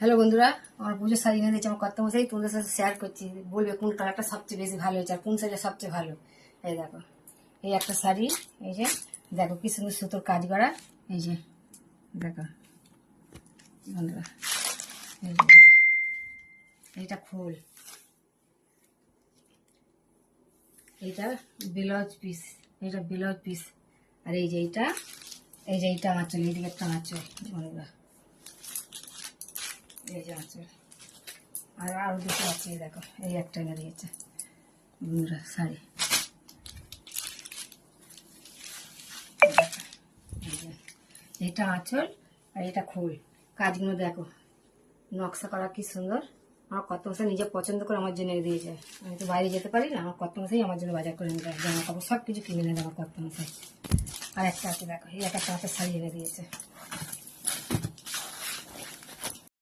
Hello বন্ধুরা, আমার পুজোর শাড়ি এনে দিয়েছে আমার কত মশাই, তোমাদের সাথে শেয়ার করছি। বলবে কোন কালারটা সবচেয়ে বেশি ভালো হয়েছে আর কোন শাড়িটা সবচেয়ে ভালো। এই দেখো, এই একটা শাড়ি, এই যে দেখো কি সুন্দর সুতোর কাজ করা, এই যে দেখো বন্ধুরা, এই যে এইটা খোল, এইটা ব্লাউজ পিস, এইটা ব্লাউজ পিস, আর এই যে এইটা, এই যে এইটা আঁচল, এইদিকে একটা আঁচল বন্ধুরা, এই যে আঁচল, আর আরও দুটো আছে দেখো, এই একটা এনে দিয়েছে বন্ধুরা শাড়ি, এইটা আঁচল আর এটা খোল। কাজগুলো দেখো, নকশা করা কি সুন্দর। আমার কত মশাই নিজে পছন্দ করে আমার জন্য এনে দিয়েছে। আমি তো বাইরে যেতে পারি না, আমার কত মশাই আমার জন্য বাজার করে এনে দেয়, জামা কাপড় সব কিছু কিনে এনে দেয় আমার কত মশাই। আর একটা আছে দেখো, এই একটা হাতের শাড়ি এনে দিয়েছে।